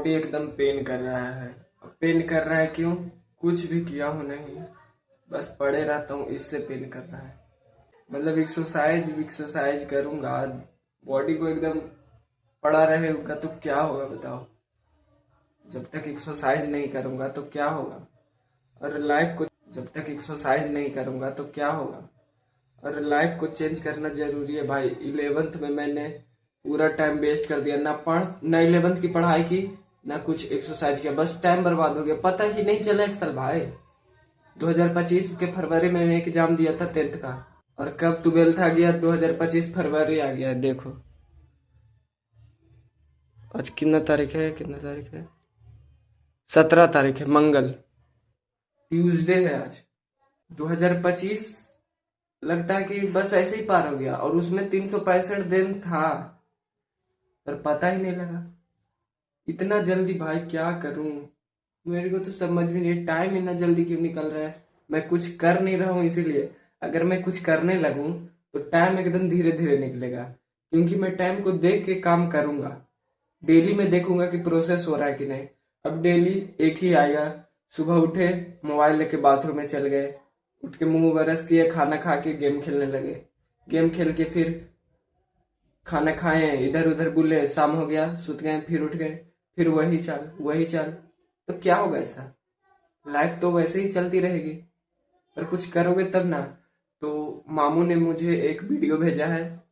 Body एकदम pen कर रहा है। पेन कर रहा है क्यों? कुछ भी किया हूँ नहीं, बस पड़े रहता हूँ, इससे पेन कर रहा है। मतलब एक्सरसाइज करूंगा, बॉडी को एकदम पड़ा रहेगा तो क्या होगा बताओ? जब तक एक्सरसाइज नहीं करूंगा तो क्या होगा? और लाइफ को जब तक एक्सरसाइज नहीं करूंगा तो क्या होगा? और लाइफ को चेंज करना जरूरी है भाई। 11th में मैंने पूरा टाइम वेस्ट कर दिया, ना 11th की पढ़ाई की, ना कुछ एक्सरसाइज किया, बस टाइम बर्बाद हो गया, पता ही नहीं चला एक साल भाई। 2025 के फरवरी में मैं एग्जाम दिया था 10th का, और कब 12th आ गया, 2025 फरवरी आ गया। देखो आज कितना तारीख है? 17 तारीख है, मंगल, ट्यूसडे है आज। 2025 लगता है कि बस ऐसे ही पार हो गया, और उसमें 365 दिन था, पर पता ही नहीं लगा। इतना जल्दी भाई क्या करूं? मेरे को तो समझ में नहीं, टाइम इतना जल्दी क्यों निकल रहा है? मैं कुछ कर नहीं रहा हूँ इसीलिए। अगर मैं कुछ करने लगूं तो टाइम एकदम धीरे धीरे निकलेगा, क्योंकि मैं टाइम को देख के काम करूंगा। डेली में देखूंगा कि प्रोसेस हो रहा है कि नहीं। अब डेली एक ही आएगा, सुबह उठे, मोबाइल लेके बाथरूम में चल गए, उठ के मुंह ब्रश किए, खाना खा के गेम खेलने लगे, गेम खेल के फिर खाना खाए, इधर उधर बुले, शाम हो गया, सुत गए, फिर उठ गए, फिर वही चाल। तो क्या होगा ऐसा? लाइफ तो वैसे ही चलती रहेगी, पर कुछ करोगे तब ना। तो मामू ने मुझे एक वीडियो भेजा है,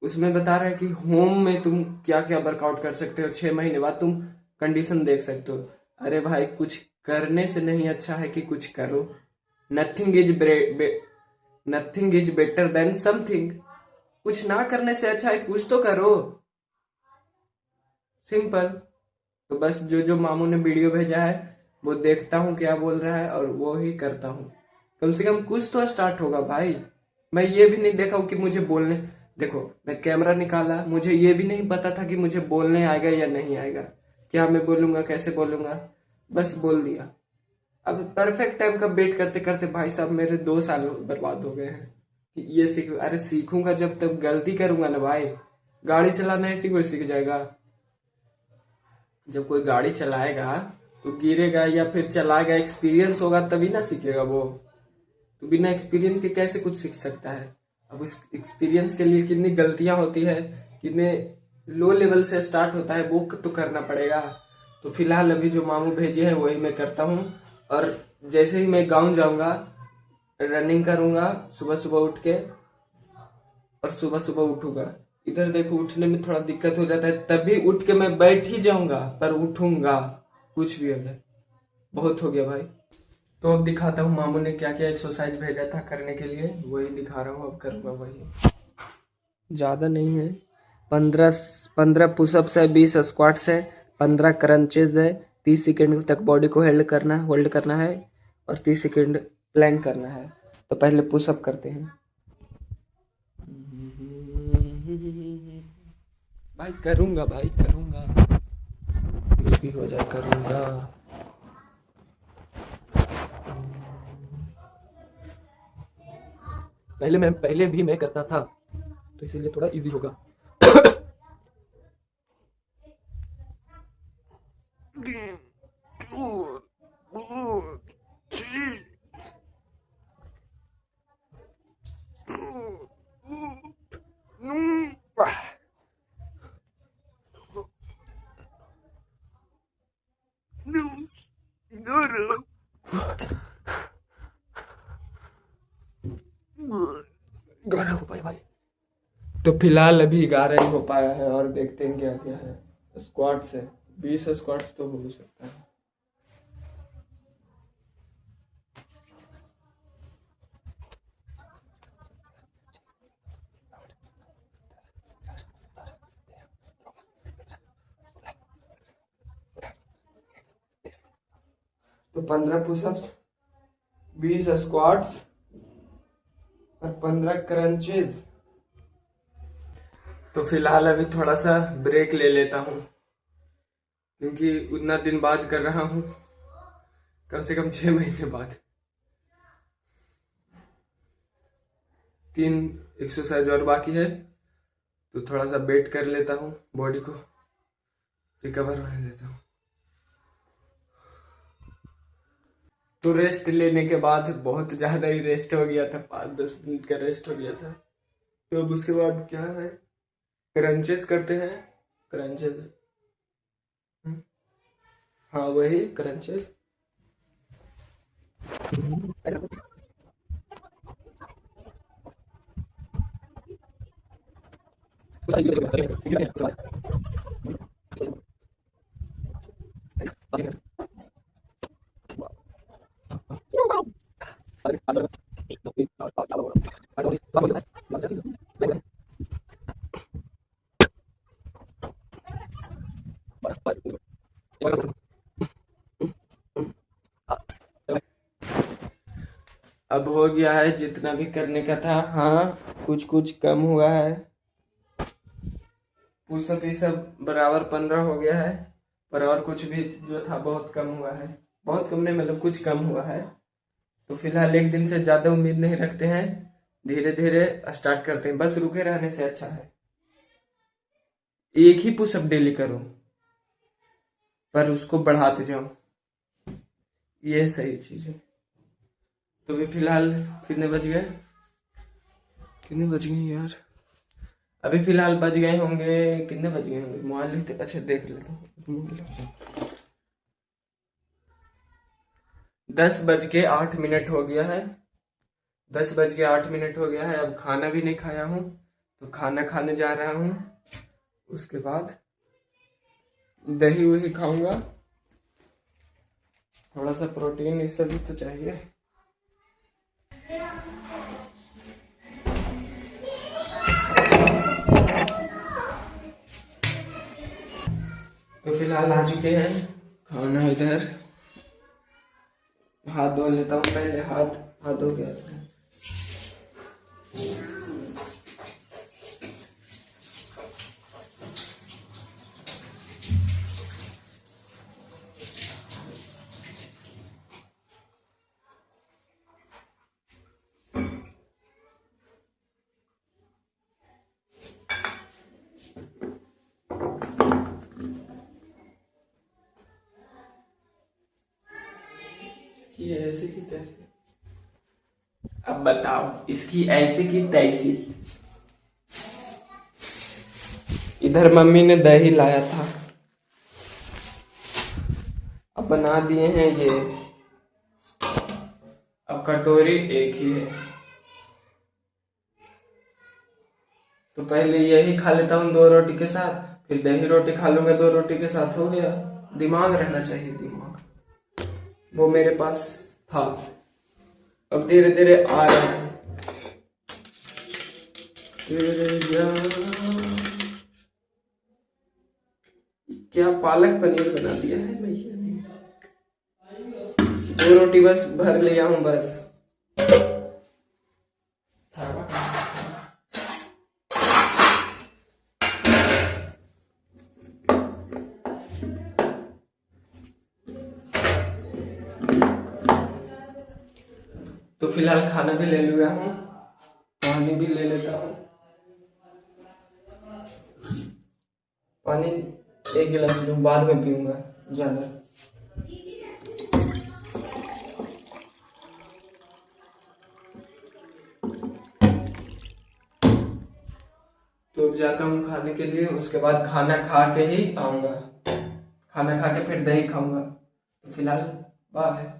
उसमें बता रहा है कि होम में तुम क्या क्या वर्कआउट कर सकते हो, 6 महीने बाद तुम कंडीशन देख सकते हो। अरे भाई, कुछ करने से नहीं अच्छा है कि कुछ करो। Nothing is nothing is better than something. कुछ ना करने से अच्छा है कुछ तो करो, सिंपल। तो बस जो जो मामू ने वीडियो भेजा है वो देखता हूँ क्या बोल रहा है, और वो ही करता हूँ। कम से कम कुछ तो स्टार्ट होगा भाई। मैं ये भी नहीं देखा हूँ कि मुझे बोलने, देखो मैं कैमरा निकाला, मुझे ये भी नहीं पता था कि मुझे बोलने आएगा या नहीं आएगा, क्या मैं बोलूंगा, कैसे बोलूंगा, बस बोल दिया। अब परफेक्ट टाइम का वेट करते करते भाई साहब मेरे 2 साल बर्बाद हो गए हैं। ये अरे सीखूंगा जब तब, गलती करूंगा ना भाई। गाड़ी चलाना ऐसी कोई सीख जाएगा? जब कोई गाड़ी चलाएगा तो गिरेगा या फिर चलाएगा, एक्सपीरियंस होगा तभी ना सीखेगा वो। तो बिना एक्सपीरियंस के कैसे कुछ सीख सकता है? अब उस एक्सपीरियंस के लिए कितनी गलतियां होती है, कितने लो लेवल से स्टार्ट होता है, वो तो करना पड़ेगा। तो फिलहाल अभी जो मामू भेजे हैं वही मैं करता हूँ। और जैसे ही मैं गाँव जाऊंगा, रनिंग करूंगा सुबह सुबह उठ के, और सुबह सुबह उठूंगा। इधर देखो उठने में थोड़ा दिक्कत हो जाता है, तभी उठ के मैं बैठ ही जाऊंगा, पर उठूंगा, कुछ भी हो जाए। बहुत हो गया भाई। तो अब दिखाता हूँ मामू ने क्या क्या एक्सरसाइज भेजा था करने के लिए, वही दिखा रहा हूँ, अब करूंगा वही। ज्यादा नहीं है, 15 पुशअप्स है, 20 स्क्वाट्स है, 15 क्रंचेज है, 30 सेकेंड तक बॉडी को होल्ड करना है, और 30 सेकेंड प्लैंक करना है। तो पहले पुशअप करते हैं भाई। करूंगा, कुछ भी हो जाए करूंगा। पहले भी मैं करता था, तो इसीलिए थोड़ा इजी होगा। गाना हो पाया भाई। तो फिलहाल अभी 11 ही हो पाया है, और देखते हैं क्या क्या है। स्क्वाट्स है, 20 स्क्वाट्स तो हो सकता है। तो 15 पुशअप्स, 20 स्क्वाट्स और 15 क्रंचेज। तो फिलहाल अभी थोड़ा सा ब्रेक ले लेता हूँ, क्योंकि उतना दिन बाद कर रहा हूँ, कम से कम 6 महीने बाद। 3 एक्सरसाइज और बाकी है, तो थोड़ा सा वेट कर लेता हूँ, बॉडी को रिकवर होने देता हूँ। तो रेस्ट लेने के बाद बहुत ज्यादा ही रेस्ट हो गया था, 5-10 मिनट का रेस्ट हो गया था। तो अब उसके बाद क्या है, क्रंचेस करते हैं। क्रंचेस, हाँ वही क्रंचेस। अब हो गया है जितना भी करने का था। हाँ, कुछ कुछ कम हुआ है। पुशअप ये सब बराबर 15 हो गया है, पर और कुछ भी जो था बहुत कम हुआ है। बहुत कम नहीं, मतलब कुछ कम हुआ है। तो फिलहाल एक दिन से ज्यादा उम्मीद नहीं रखते हैं, धीरे धीरे स्टार्ट करते हैं। बस रुके रहने से अच्छा है एक ही पुशअप डेली करो, पर उसको बढ़ाते जाओ, ये सही चीज है। तो भी फिलहाल कितने बज गए, कितने बज गए यार, अभी फिलहाल बज गए होंगे, कितने बज गए होंगे मोबाइल लिखते, अच्छा देख लेता हूँ। 10:08 हो गया है। 10:08 हो गया है। अब खाना भी नहीं खाया हूँ, तो खाना खाने जा रहा हूँ। उसके बाद दही वही खाऊंगा, थोड़ा सा प्रोटीन ये सब भी तो चाहिए। तो फिलहाल आ चुके हैं, खाना इधर। हाथ धो लेता हूँ पहले, हाथ हाथ धो गया था। ये ऐसे की तैसे, अब बताओ इसकी ऐसे की तैसी। इधर मम्मी ने दही लाया था, अब बना दिए हैं ये। अब कटोरी एक ही है, तो पहले यही खा लेता हूँ 2 रोटी के साथ, फिर दही रोटी खा लूंगा 2 रोटी के साथ। हो गया। दिमाग रहना चाहिए, दिमाग वो मेरे पास था, अब धीरे धीरे आ रहा है। क्या पालक पनीर बना दिया है भैया ने। 2 रोटी बस भर लिया हूं बस। तो फिलहाल खाना भी ले लिया हूँ, पानी भी ले लेता हूँ। पानी 1 गिलास लूँ, बाद में पीऊंगा ज्यादा। तो अब जाता हूँ खाने के लिए, उसके बाद खाना खा के ही आऊंगा। खाना खा के फिर दही खाऊंगा। तो फिलहाल बाय।